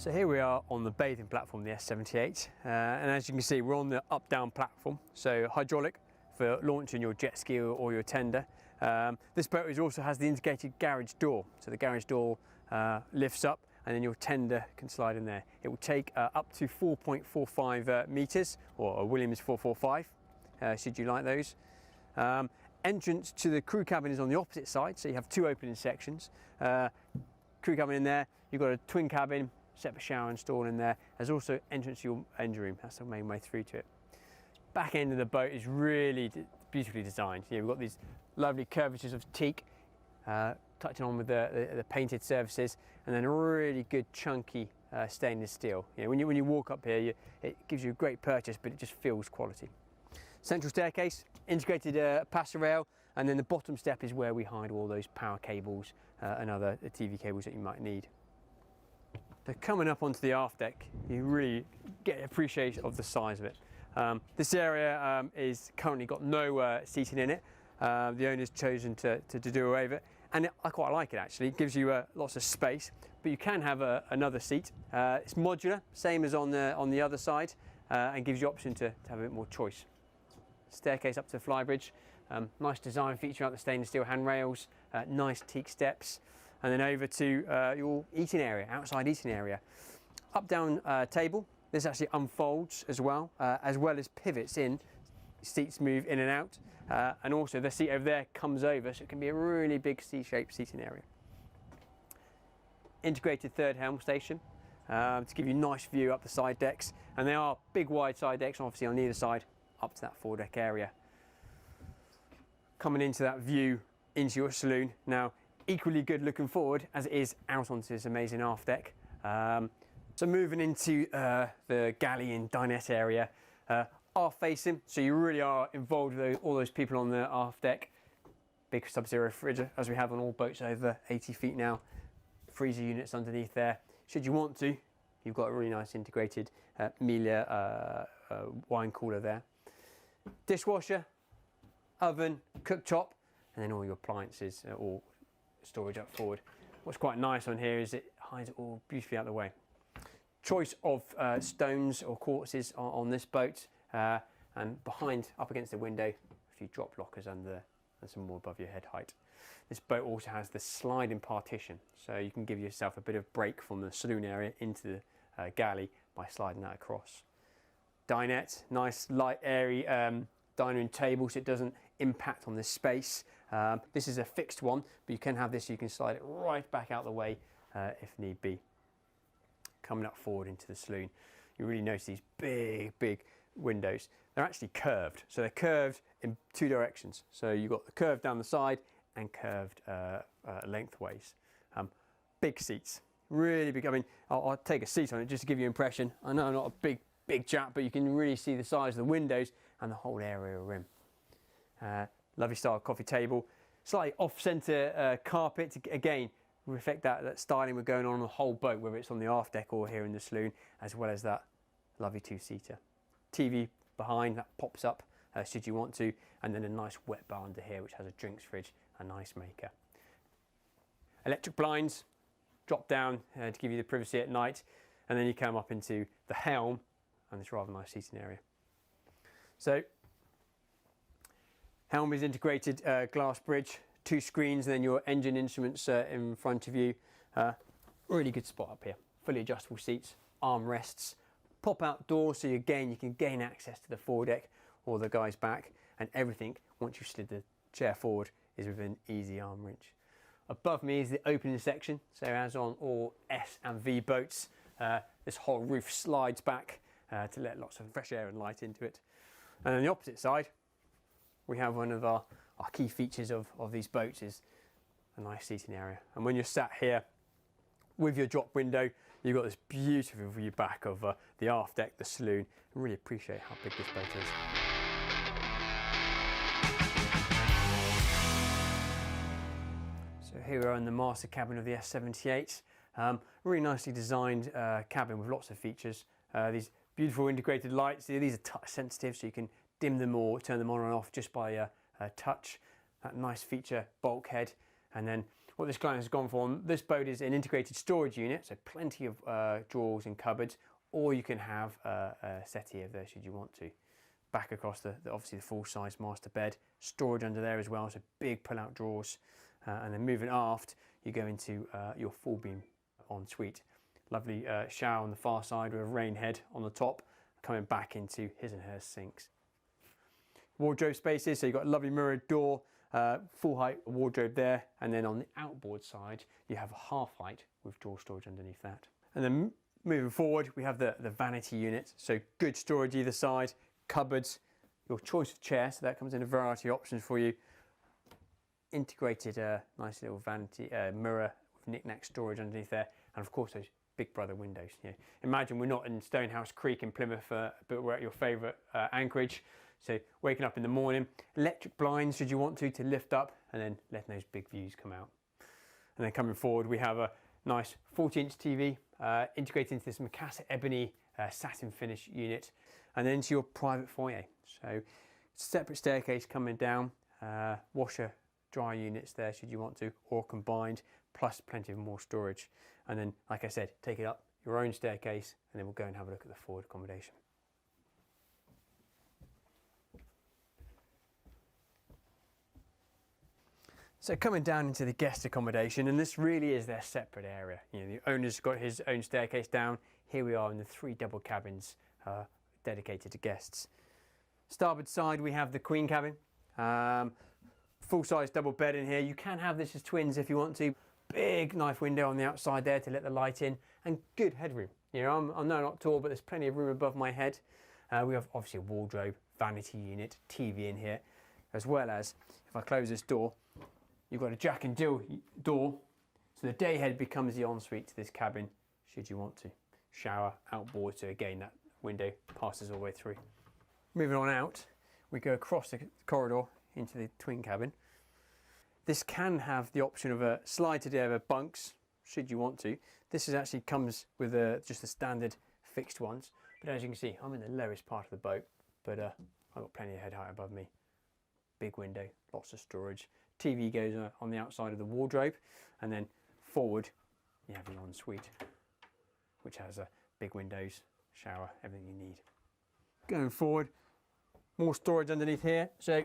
So here we are on the bathing platform, the S78, and as you can see we're on the up-down platform, so hydraulic for launching your jet ski or your tender. This boat also has the integrated garage door, so the garage door lifts up and then your tender can slide in there. It will take up to 4.45 metres, or a Williams 445, should you like those. Entrance to the crew cabin is on the opposite side, so you have two opening sections. Crew cabin in there, you've got a twin cabin, separate shower installed in there. There's also entrance to your engine room, that's the main way through to it. Back end of the boat is really beautifully designed. We've got these lovely curvatures of teak, touching on with the painted surfaces, and then a really good chunky stainless steel. When you walk up here, it gives you a great purchase, but it just feels quality. Central staircase, integrated passer rail, and then the bottom step is where we hide all those power cables and other TV cables that you might need. So coming up onto the aft deck, you really get an appreciation of the size of it. This area is currently got no seating in it. The owner's chosen to do away with it, and I quite like it actually. It gives you lots of space, but you can have another seat. It's modular, same as on the other side, and gives you option to have a bit more choice. Staircase up to the flybridge, nice design feature out the stainless steel handrails, nice teak steps, and then over to your eating area, outside eating area. Up down table, this actually unfolds as well as pivots in. Seats move in and out, and also the seat over there comes over, so it can be a really big C-shaped seating area. Integrated third helm station to give you a nice view up the side decks, and they are big wide side decks, obviously on either side up to that foredeck area. Coming into that view into your saloon now, equally good looking forward as it is out onto this amazing aft deck. So moving into the galley and dinette area, aft facing, so you really are involved with all those people on the aft deck. Big sub-zero fridge as we have on all boats over 80 feet now. Freezer units underneath there. Should you want to, you've got a really nice integrated Miele wine cooler there. Dishwasher, oven, cooktop, and then all your appliances, all storage up forward. What's quite nice on here is it hides it all beautifully out of the way. Choice of stones or quartzes on this boat, and behind, up against the window, a few drop lockers under and some more above your head height. This boat also has the sliding partition, so you can give yourself a bit of break from the saloon area into the galley by sliding that across. Dinette, nice light airy dining room table, so it doesn't impact on this space. This is a fixed one, but you can have this, so you can slide it right back out the way if need be. Coming up forward into the saloon, you really notice these big windows. They're actually curved, so they're curved in two directions. So you've got the curve down the side and curved lengthways. Big seats, really big. I mean, I'll take a seat on it just to give you an impression. I know I'm not a big chap, but you can really see the size of the windows and the whole area we're in. Lovely style coffee table, slightly off-centre carpet to, again, reflect that styling we're going on the whole boat, whether it's on the aft deck or here in the saloon, as well as that lovely two-seater. TV behind that pops up should you want to, and then a nice wet bar under here which has a drinks fridge, a nice maker. Electric blinds drop down to give you the privacy at night, and then you come up into the helm and this rather nice seating area. So helm is integrated glass bridge, two screens, and then your engine instruments in front of you. Really good spot up here. Fully adjustable seats, armrests, pop-out doors, so again you can gain access to the foredeck or the guy's back, and everything, once you've slid the chair forward, is within easy arm reach. Above me is the opening section, so as on all S and V boats, this whole roof slides back to let lots of fresh air and light into it. And on the opposite side, we have one of our key features of these boats is a nice seating area. And when you're sat here with your drop window, you've got this beautiful view back of the aft deck, the saloon. I really appreciate how big this boat is. So here we are in the master cabin of the S78. Really nicely designed cabin with lots of features. These beautiful integrated lights, these are touch sensitive, so you can dim them or turn them on and off just by touch. That nice feature bulkhead, and then what this client has gone for. This boat is an integrated storage unit, so plenty of drawers and cupboards, or you can have a settee over there should you want to. Back across obviously the full-size master bed, storage under there as well, so big pull-out drawers. And then moving aft, you go into your full beam ensuite. Lovely shower on the far side with a rain head on the top, coming back into his and her sinks. Wardrobe spaces, so you've got a lovely mirrored door, full height wardrobe there, and then on the outboard side you have a half height with drawer storage underneath that. And then moving forward, we have the vanity unit, so good storage either side, cupboards, your choice of chair, so that comes in a variety of options for you. Integrated nice little vanity mirror with knick-knack storage underneath there, and of course those Big Brother windows. You know, imagine we're not in Stonehouse Creek in Plymouth, but we're at your favourite anchorage. So waking up in the morning, electric blinds should you want to lift up, and then letting those big views come out. And then coming forward, we have a nice 40-inch TV integrated into this Macassar ebony satin finish unit, and then into your private foyer. So separate staircase coming down, washer, dry units there should you want to, or combined, plus plenty of more storage. And then, like I said, take it up your own staircase, and then we'll go and have a look at the forward accommodation. So coming down into the guest accommodation, and this really is their separate area. You know, the owner's got his own staircase down. Here we are in the 3 double cabins dedicated to guests. Starboard side, we have the queen cabin. Full-size double bed in here. You can have this as twins if you want to. Big knife window on the outside there to let the light in, and good headroom. You know, I'm not tall, but there's plenty of room above my head. We have obviously a wardrobe, vanity unit, TV in here, as well as, if I close this door, you've got a Jack and Jill door, so the day head becomes the ensuite to this cabin, should you want to. Shower, outboard, so again, that window passes all the way through. Moving on out, we go across the corridor into the twin cabin. This can have the option of a slide to over bunks, should you want to. This actually comes with just the standard fixed ones, but as you can see, I'm in the lowest part of the boat, but I've got plenty of head height above me. Big window, lots of storage. TV goes on the outside of the wardrobe, and then forward you have your ensuite, which has big windows, shower, everything you need. Going forward, more storage underneath here, so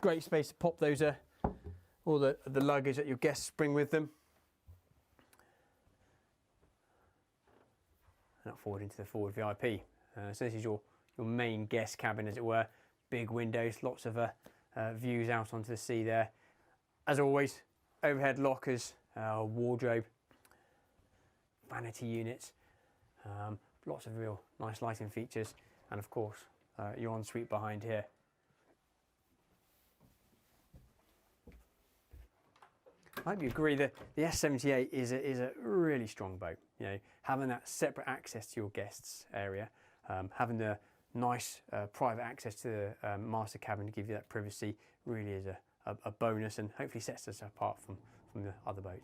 great space to pop those all the luggage that your guests bring with them. And up forward into the forward VIP. So this is your main guest cabin, as it were. Big windows, lots of views out onto the sea there. As always, overhead lockers, wardrobe, vanity units, lots of real nice lighting features, and of course your ensuite behind here. I hope you agree that the S78 is a really strong boat. You know, having that separate access to your guests area, having the nice private access to the master cabin to give you that privacy, really is a bonus, and hopefully sets us apart from the other boats.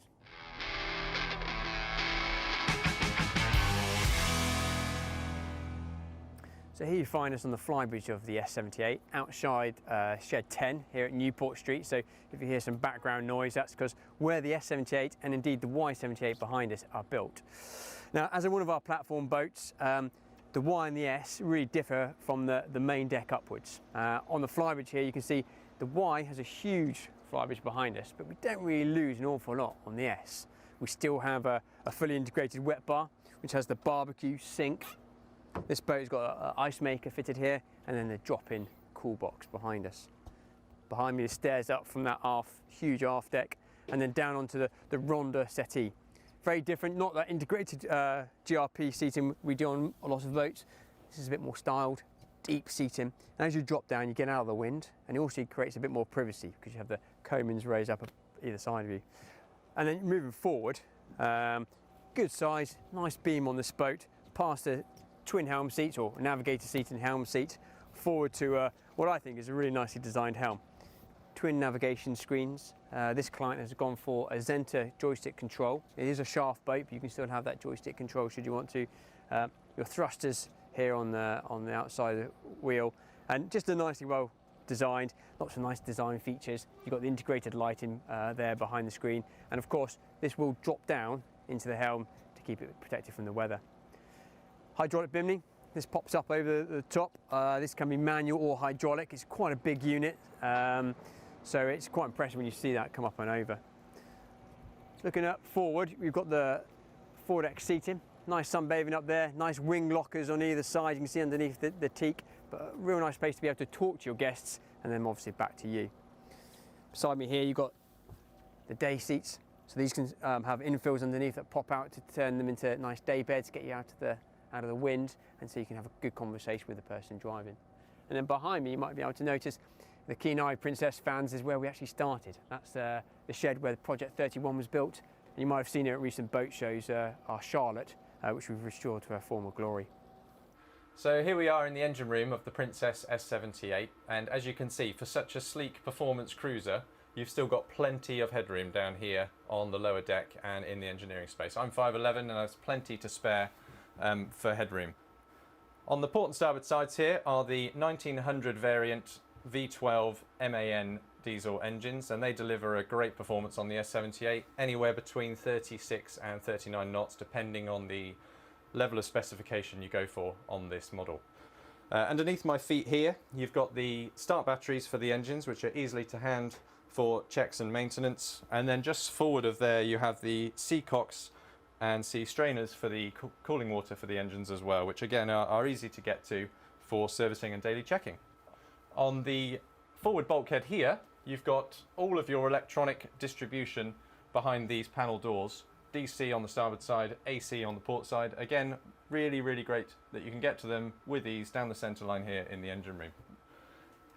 So here you find us on the flybridge of the S78 outside Shed 10 here at Newport Street. So if you hear some background noise, that's because where the S78 and indeed the Y78 behind us are built. Now, as in one of our platform boats, the Y and the S really differ from the main deck upwards. On the flybridge here, you can see the Y has a huge flybridge behind us, but we don't really lose an awful lot on the S. We still have a fully integrated wet bar, which has the barbecue, sink. This boat's got an ice maker fitted here, and then the drop-in cool box behind us. Behind me, the stairs up from that huge aft deck, and then down onto the Ronda settee. Very different, not that integrated GRP seating we do on a lot of boats. This is a bit more styled, deep seating. And as you drop down, you get out of the wind, and it also creates a bit more privacy because you have the coamings raised up either side of you. And then moving forward, good size, nice beam on this boat, past the twin helm seats, or navigator seat and helm seat, forward to what I think is a really nicely designed helm. Twin navigation screens. This client has gone for a Zenta joystick control. It is a shaft boat, but you can still have that joystick control should you want to. Your thrusters here on the outside of the wheel, and just a nicely well designed, lots of nice design features. You've got the integrated lighting there behind the screen, and of course this will drop down into the helm to keep it protected from the weather. Hydraulic bimini, this pops up over the top. This can be manual or hydraulic. It's quite a big unit, so it's quite impressive when you see that come up and over. Looking up forward, we've got the forward deck seating. Nice sunbathing up there, nice wing lockers on either side. You can see underneath the teak, but a real nice place to be able to talk to your guests and then obviously back to you. Beside me here, you've got the day seats. So these can have infills underneath that pop out to turn them into nice day beds, get you out of the wind, and so you can have a good conversation with the person driving. And then behind me, you might be able to notice the keen-eyed Princess fans is where we actually started. That's the shed where the Project 31 was built. And you might have seen it at recent boat shows, our Charlotte, which we've restored to her former glory. So here we are in the engine room of the Princess S78, and as you can see, for such a sleek performance cruiser, you've still got plenty of headroom down here on the lower deck and in the engineering space. I'm 5'11" and there's plenty to spare for headroom. On the port and starboard sides here are the 1900 variant V12 MAN diesel engines, and they deliver a great performance on the S78, anywhere between 36 and 39 knots depending on the level of specification you go for on this model. Underneath my feet here you've got the start batteries for the engines, which are easily to hand for checks and maintenance, and then just forward of there you have the sea cocks and sea strainers for the cooling water for the engines as well, which again are easy to get to for servicing and daily checking. On the forward bulkhead here you've got all of your electronic distribution behind these panel doors. DC on the starboard side, AC on the port side. Again, really great that you can get to them with ease down the centre line here in the engine room.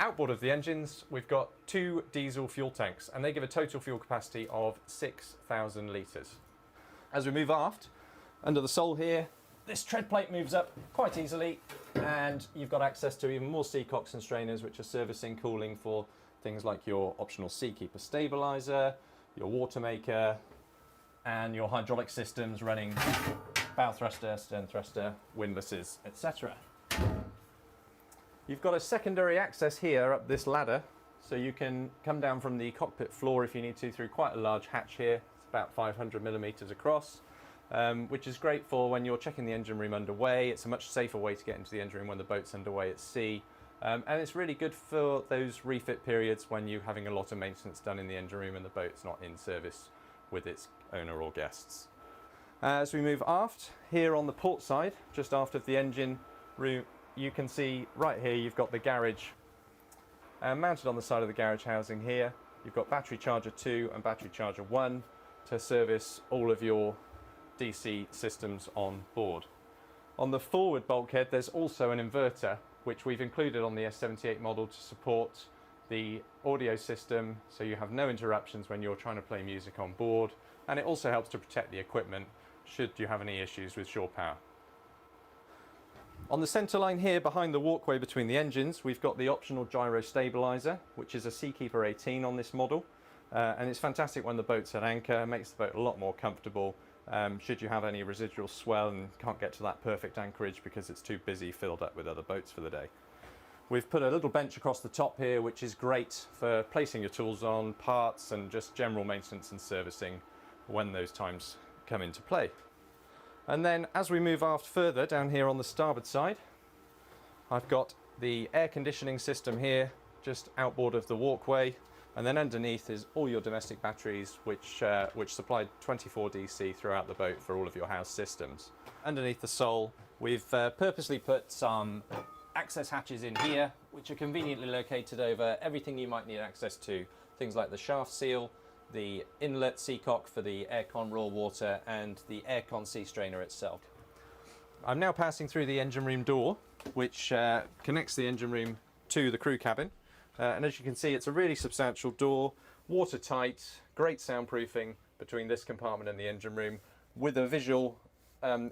Outboard of the engines, we've got 2 diesel fuel tanks, and they give a total fuel capacity of 6,000 litres. As we move aft, under the sole here, this tread plate moves up quite easily, and you've got access to even more sea cocks and strainers, which are servicing cooling for things like your optional Seakeeper stabiliser, your water maker, and your hydraulic systems running bow thruster, stern thruster, windlasses, etc. You've got a secondary access here up this ladder, so you can come down from the cockpit floor if you need to through quite a large hatch here. It's about 500mm across, which is great for when you're checking the engine room underway. It's a much safer way to get into the engine room when the boat's underway at sea. And it's really good for those refit periods when you're having a lot of maintenance done in the engine room and the boat's not in service with its owner or guests. As we move aft, here on the port side, just after the engine room, you can see right here you've got the garage. Mounted on the side of the garage housing here, you've got battery charger 2 and battery charger 1 to service all of your DC systems on board. On the forward bulkhead there's also an inverter, which we've included on the S78 model to support the audio system, so you have no interruptions when you're trying to play music on board, and it also helps to protect the equipment should you have any issues with shore power. On the centre line here behind the walkway between the engines we've got the optional gyro stabiliser, which is a Seakeeper 18 on this model, and it's fantastic when the boat's at anchor. It makes the boat a lot more comfortable should you have any residual swell and can't get to that perfect anchorage because it's too busy filled up with other boats for the day. We've put a little bench across the top here, which is great for placing your tools on, parts, and just general maintenance and servicing when those times come into play. And then as we move aft further down here on the starboard side, I've got the air conditioning system here just outboard of the walkway, and then underneath is all your domestic batteries which supply 24 DC throughout the boat for all of your house systems. Underneath the sole we've purposely put some access hatches in here which are conveniently located over everything you might need access to, things like the shaft seal, the inlet seacock for the aircon raw water, and the aircon sea strainer itself. I'm now passing through the engine room door, which connects the engine room to the crew cabin, and as you can see it's a really substantial door, watertight, great soundproofing between this compartment and the engine room, with a visual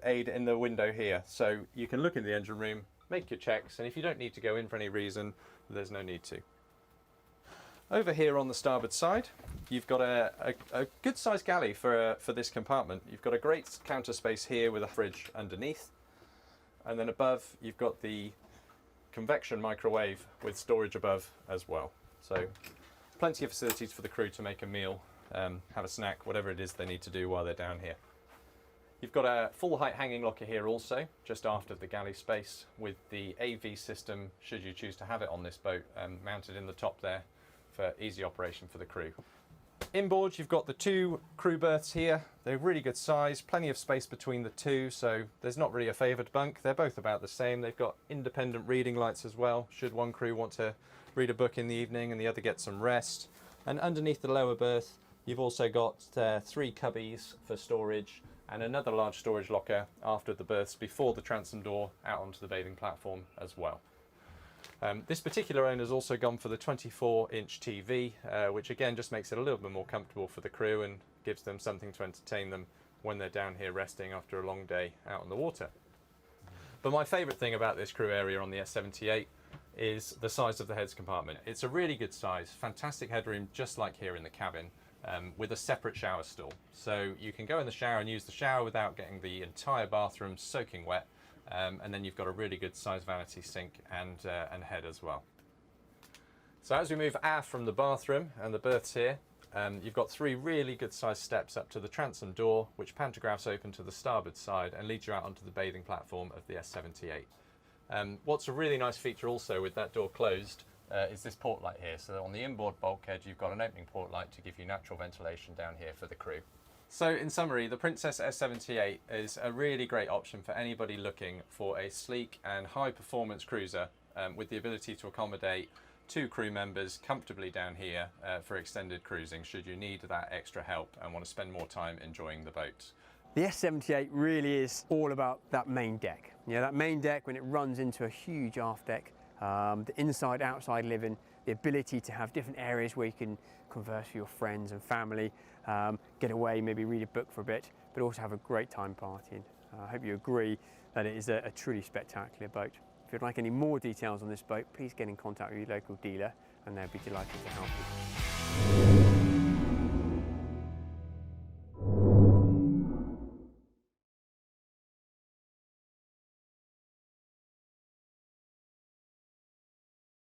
aid in the window here, so you can look in the engine room, make your checks, and if you don't need to go in for any reason, there's no need to. Over here on the starboard side, you've got a good sized galley for this compartment. You've got a great counter space here with a fridge underneath, and then above you've got the convection microwave with storage above as well. So plenty of facilities for the crew to make a meal, have a snack, whatever it is they need to do while they're down here. You've got a full height hanging locker here also, just after the galley space, with the AV system, should you choose to have it on this boat, mounted in the top there for easy operation for the crew. Inboard, you've got the 2 crew berths here. They're really good size, plenty of space between the 2, so there's not really a favoured bunk. They're both about the same. They've got independent reading lights as well, should one crew want to read a book in the evening and the other get some rest. And underneath the lower berth, you've also got 3 cubbies for storage, and another large storage locker after the berths before the transom door out onto the bathing platform as well. This particular owner's also gone for the 24-inch TV, which again just makes it a little bit more comfortable for the crew and gives them something to entertain them when they're down here resting after a long day out on the water. But my favourite thing about this crew area on the S78 is the size of the heads compartment. It's a really good size, fantastic headroom, just like here in the cabin. With a separate shower stall, so you can go in the shower and use the shower without getting the entire bathroom soaking wet, and then you've got a really good size vanity sink and head as well. So as we move aft from the bathroom and the berths here, you've got 3 really good sized steps up to the transom door, which pantographs open to the starboard side and leads you out onto the bathing platform of the S78. What's a really nice feature also with that door closed is this port light here. So on the inboard bulkhead you've got an opening port light to give you natural ventilation down here for the crew. So in summary, the Princess S78 is a really great option for anybody looking for a sleek and high performance cruiser with the ability to accommodate 2 crew members comfortably down here for extended cruising should you need that extra help and want to spend more time enjoying the boat. The S78 really is all about that main deck. That main deck when it runs into a huge aft deck. The inside-outside living, the ability to have different areas where you can converse with your friends and family, get away, maybe read a book for a bit, but also have a great time partying. I hope you agree that it is a truly spectacular boat. If you'd like any more details on this boat, please get in contact with your local dealer and they'll be delighted to help you.